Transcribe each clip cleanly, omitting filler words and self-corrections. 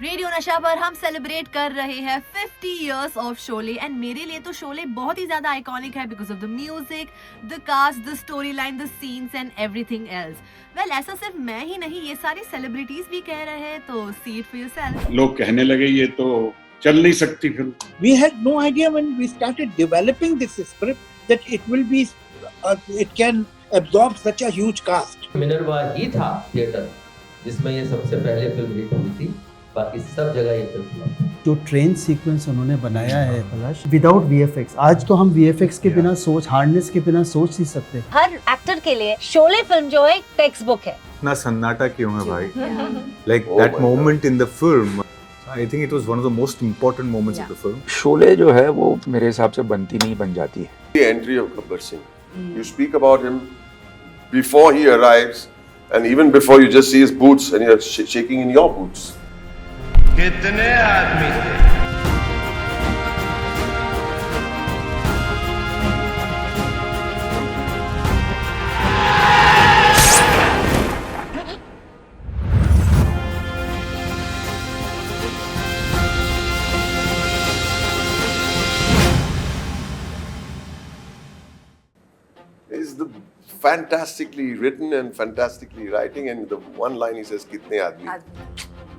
Radio नशा पर हम सेलिब्रेट कर रहे हैं 50 इयर्स ऑफ शोले एंड मेरे लिए तो शोले बहुत ही ज्यादा आइकॉनिक है because of the music, the cast, the story line, the scenes and everything else. Well ऐसा सिर्फ मैं ही नहीं, ये सारी सेलिब्रिटीज भी कह रहे हैं, तो सी इट फॉर योरसेल्फ। लोग कहने लगे ये तो चल नहीं सकती film. We had no idea when we started developing this script that it will be, it can absorb such a huge cast. Minerva ही था थिएटर जिसमें ये सबसे पहले फिल्म हिट हुई थी, बाकी सब जगह ये फिल्म फ्लॉप। जो ट्रेन सीक्वेंस उन्होंने बनाया है पलाश, विदाउट वीएफएक्स, आज तो हम वीएफएक्स के बिना सोच, हार्डनेस के बिना सोच नहीं सकते। हर एक्टर के लिए शोले फिल्म जो है टेक्स्ट बुक है। इतना सन्नाटा क्यों है भाई? Like that moment in the film, I think it was one of the most important moments of the film. Sholay जो है वो मेरे हिसाब से बनती नहीं बन जाती है। The entry of Gabbar Singh. You speak about him before he arrives, and even before you just see his boots, and you're shaking in your boots. कितने आदमी थे? It's the fantastically written and fantastically writing, and the one line he says, "कितने आदमी?"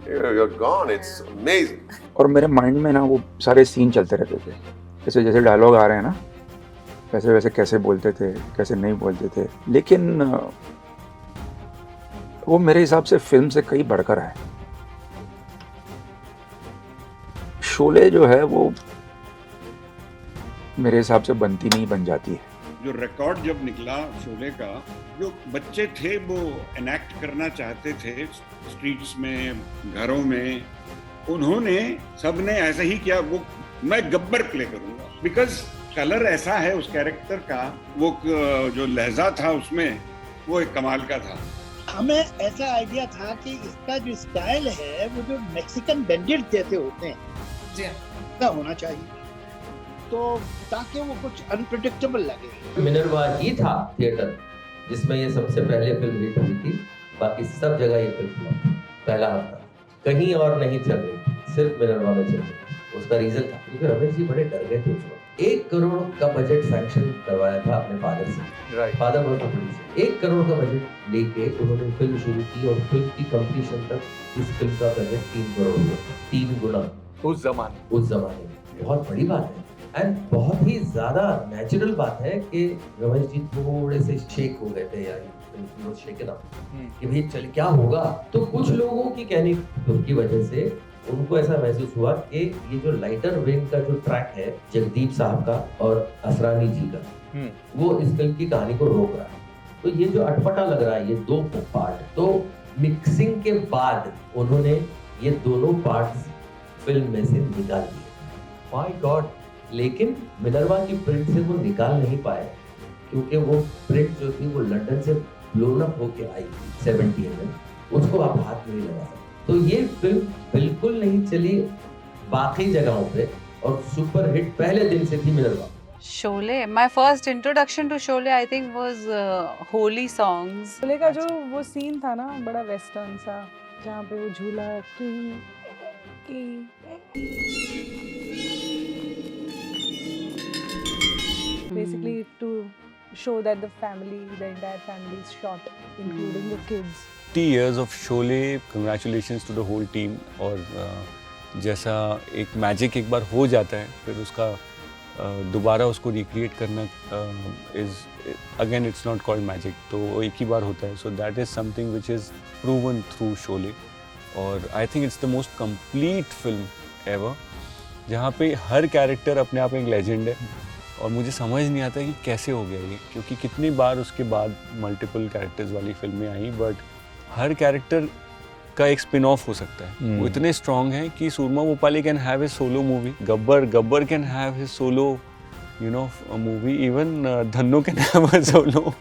You're gone. It's amazing. और मेरे mind में ना वो सारे सीन चलते रहते थे, जैसे जैसे डायलॉग आ रहे हैं ना, वैसे वैसे कैसे बोलते थे, कैसे नहीं बोलते थे। लेकिन वो मेरे हिसाब से फिल्म से कहीं बढ़कर है। शोले जो है वो मेरे हिसाब से बनती नहीं बन जाती है। जो रिकॉर्ड जब निकला शोले का, जो बच्चे थे वो एनेक्ट करना चाहते थे स्ट्रीट्स में, घरों में, उन्होंने सबने ऐसा ही किया। वो मैं गब्बर प्ले करूंगा बिकॉज कलर ऐसा है उस कैरेक्टर का, वो जो लहजा था उसमें वो एक कमाल का था। हमें ऐसा आइडिया था कि इसका जो स्टाइल है वो जो मैक्सिकन बैंडिट जैसे होते हैं ऐसा होना चाहिए, तो ताकि वो कुछ अनप्रेडिक्टेबल लगे। मिनरवा ही था थिएटर जिसमें ये सबसे पहले फिल्म हिट हुई थी, बाकी सब जगह ये फिल्म फ्लॉप। पहला हफ्ता कहीं और नहीं चल रही थी, सिर्फ मिनरवा में चल रही थी। उसका रीजन था क्योंकि रमेश जी बड़े डर गए थे उस वक्त। 1 करोड़ का बजट सैंक्शन करवाया था अपने फादर से। फादर बहुत प्रोड्यूसर, 1 करोड़ का बजट लेके उन्होंने फिल्म शुरू की और फिल्म की कंप्लीशन तक इस फिल्म का बजट 3 करोड़ हुआ, 3 गुना उस जमाने में। बहुत बड़ी बात है एंड बहुत ही ज्यादा नेचुरल बात है कि रमेश जी थोड़े से शेक हो गए थे यार, कि भाई चल क्या होगा। तो कुछ लोगों की कहने की वजह से उनको ऐसा महसूस हुआ कि ये जो लाइटर वेन का जो ट्रैक है जगदीप साहब का और असरानी जी का, वो इस फिल्म की कहानी को रोक रहा है। तो ये जो अटपटा लग रहा है, ये 2 पार्ट, तो मिक्सिंग के बाद उन्होंने ये दोनों पार्ट्स फिल्म में से निकाल दिए। My God! लेकिन मिनरवा की प्रिंट से वो निकाल नहीं पाए क्योंकि वो प्रिंट जो थी वो लंदन से ब्लोन अप होके आई 70 में, उसको आप हाथ नहीं लगा सकते। तो ये फिल्म बिल्कुल नहीं चली बाकी जगहों पे और सुपर हिट पहले दिन से थी Minerva. Sholay, my first introduction to Sholay I think was holy songs। Sholay का जो वो सीन था ना, बड़ा वेस्टर्न सा, जहाँ पे वो झूला basically to show that the entire family is shot, including the kids. 50 years of Sholay, congratulations to the whole team। और जैसा एक मैजिक एक बार हो जाता है, फिर उसका दोबारा उसको रिक्रिएट करना is again it's not called magic, तो वो एक ही बार होता है। So that is something which is proven through Sholay. और I think it's the most complete film ever, जहाँ पे हर कैरेक्टर अपने आप एक लेजेंड है। और मुझे समझ नहीं आता कि कैसे हो गया ये, क्योंकि कितनी बार उसके बाद मल्टीपल कैरेक्टर्स वाली फिल्में आई, बट हर कैरेक्टर का एक स्पिन ऑफ हो सकता है। वो इतने स्ट्रॉन्ग हैं कि Soorma Bhopali can have his solo movie, Gabbar can have his solo movie, even Dhanno can have a solo.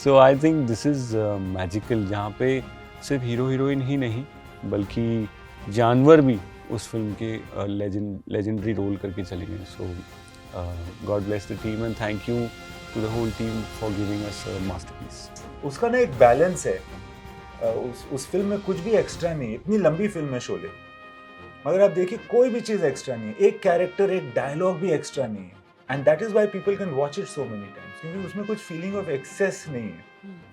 So I think this is magical, जहाँ पे सिर्फ हीरो हीरोइन ही नहीं बल्कि जानवर भी उस फिल्म के लेजेंडरी रोल करके चले गए। सो God bless the team and thank you to the whole team for giving us a masterpiece। उसका ना एक बैलेंस है, उस फिल्म में कुछ भी एक्स्ट्रा नहीं है। इतनी लंबी फिल्म है शोले, मगर आप देखिए कोई भी चीज एक्स्ट्रा नहीं है, एक कैरेक्टर, एक डायलॉग भी एक्स्ट्रा नहीं है, and that is why people can watch it so many times, क्योंकि उसमें कुछ फीलिंग ऑफ एक्सेस नहीं है।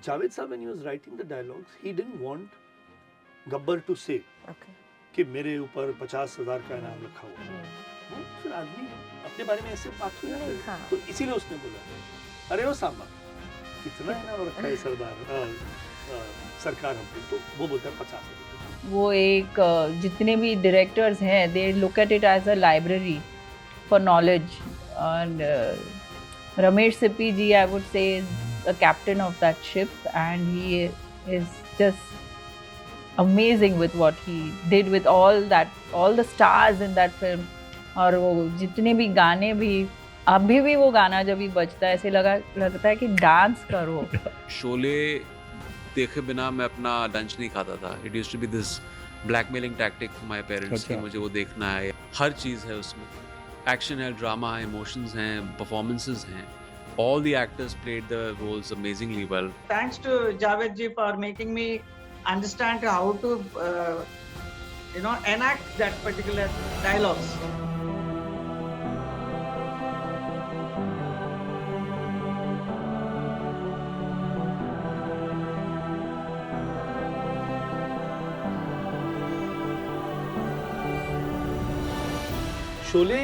जावेद साहब when he was writing the dialogues, he didn't want Gabbar to say कि मेरे ऊपर 50,000 का इनाम रखा हुआ है। फिर आदमी अपने बारे में ऐसे बात हो जाती है, तो इसीलिए उसने बोला अरे वो सांबा कितना इनाम रखा है सरकार हमने, तो वो बोलता है 50,000। वो एक जितने भी डायरेक्टर्स हैं they look at it as a library for knowledge, and Ramesh Sippy ji, I would say, is the captain of that ship, and he is just amazing with what he did with all the stars in that film. और वो जितने भी गाने भी, अभी भी वो गाना जब भी बजता है ऐसे लगता है कि डांस करो। शोले देखे बिना मैं अपना लंच नहीं खाता था। It used to be this blackmailing tactic for my parents कि मुझे वो देखना है। हर चीज़ है उसमें, एक्शन है, ड्रामा है, इमोशंस हैं, परफॉर्मेंसेस हैं। All the actors played the roles amazingly well. Thanks to Javed ji for making me understand how to, enact that particular dialogues. Sholay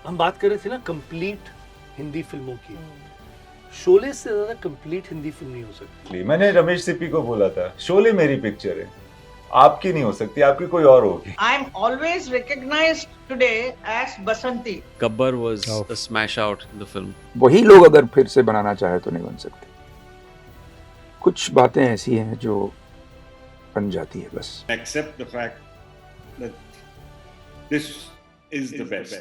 हम बात कर रहे थे ना कंप्लीट हिंदी फिल्मों की, शोले से ज्यादा कंप्लीट हिंदी फिल्म नहीं हो सकती। मैंने रमेश सिप्पी को बोला था शोले मेरी पिक्चर है, आपकी नहीं हो सकती, आपकी कोई और होगी। I am always recognized today as Basanti. Gabbar was a smash out in the film. वही लोग अगर फिर से बनाना चाहे तो नहीं बन सकते। कुछ बातें ऐसी हैं जो बन जाती है बस। Accept the fact that this is the best.